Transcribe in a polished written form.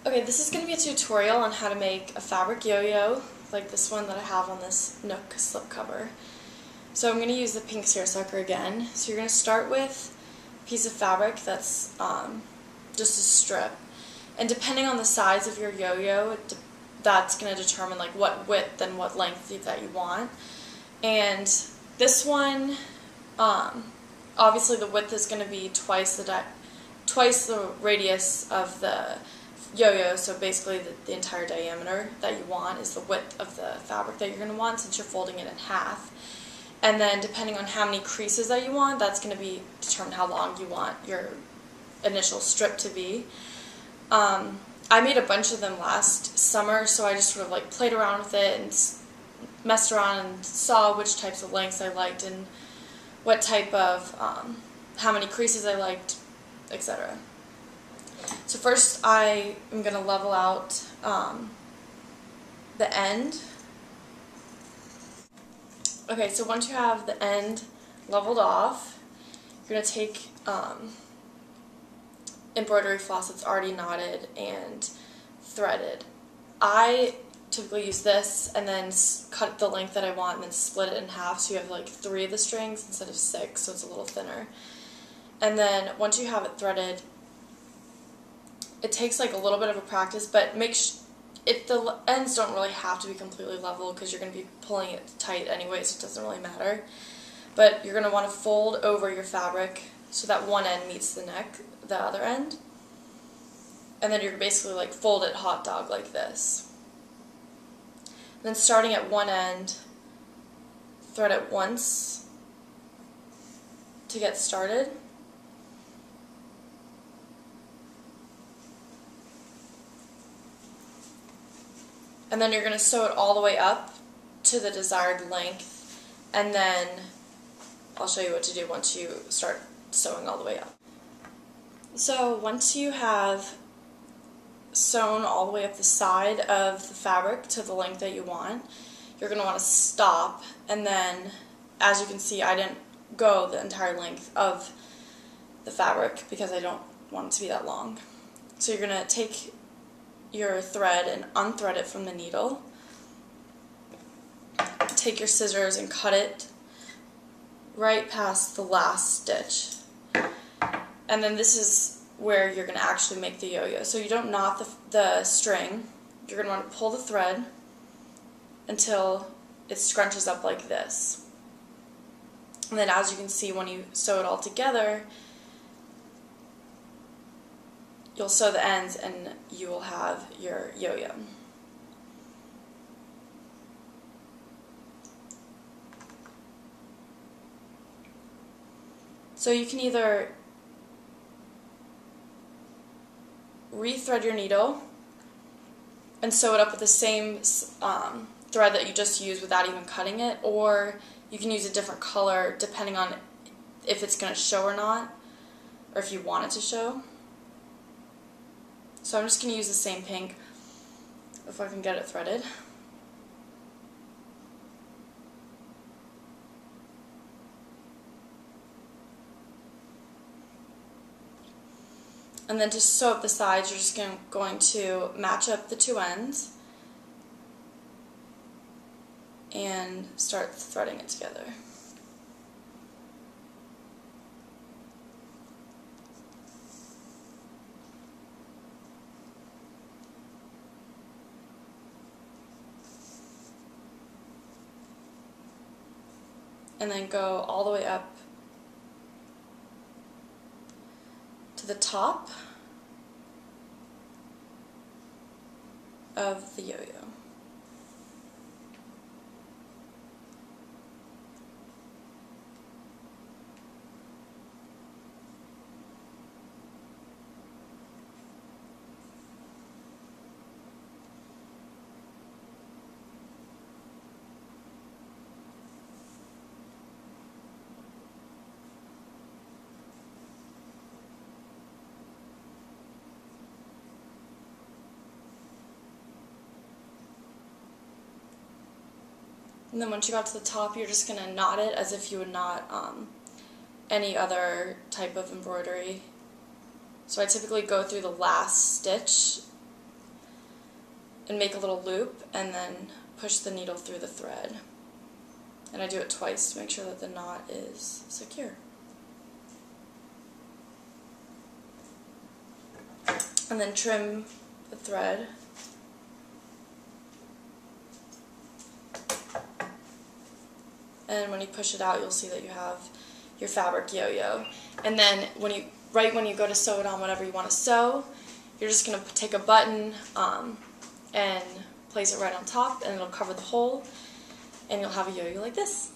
Okay, this is going to be a tutorial on how to make a fabric yo-yo, like this one that I have on this Nook slipcover. So I'm going to use the pink seersucker again. So you're going to start with a piece of fabric that's just a strip. And depending on the size of your yo-yo, that's going to determine like what width and what length that you want. And this one, obviously the width is going to be twice the radius of the yo-yo, so basically the entire diameter that you want is the width of the fabric that you're going to want since you're folding it in half. And then depending on how many creases that you want, that's going to determine how long you want your initial strip to be. I made a bunch of them last summer, so I just sort of like played around with it and messed around and saw which types of lengths I liked and what type of, how many creases I liked, etc. So first I am going to level out the end. Okay, so once you have the end leveled off, you're going to take embroidery floss that's already knotted and threaded. I typically use this and then cut the length that I want and then split it in half so you have like 3 of the strings instead of 6, so it's a little thinner. And then once you have it threaded, it takes like a little bit of a practice, but the ends don't really have to be completely level because you're going to be pulling it tight anyway, so it doesn't really matter. But you're going to want to fold over your fabric so that one end meets the other end. And then you're basically like fold it hot dog like this. And then starting at one end, thread it once to get started. And then you're going to sew it all the way up to the desired length, and then I'll show you what to do once you start sewing all the way up. So once you have sewn all the way up the side of the fabric to the length that you want, you're going to want to stop, and then as you can see I didn't go the entire length of the fabric because I don't want it to be that long. So you're going to take your thread and unthread it from the needle. Take your scissors and cut it right past the last stitch. And then this is where you're going to actually make the yo-yo. So you don't knot the string. You're going to want to pull the thread until it scrunches up like this. And then as you can see, when you sew it all together, you'll sew the ends and you will have your yo-yo. So you can either re-thread your needle and sew it up with the same thread that you just used without even cutting it, or you can use a different color depending on if it's going to show or not, or if you want it to show. So I'm just going to use the same pink if I can get it threaded. And then to sew up the sides, you're just going to match up the two ends and start threading it together. And then go all the way up to the top of the yo-yo. And then once you got to the top, you're just going to knot it as if you would knot any other type of embroidery. So I typically go through the last stitch and make a little loop and then push the needle through the thread. And I do it twice to make sure that the knot is secure. And then trim the thread. And when you push it out, you'll see that you have your fabric yo-yo. And then right when you go to sew it on whatever you want to sew, you're just going to take a button and place it right on top, and it'll cover the hole, and you'll have a yo-yo like this.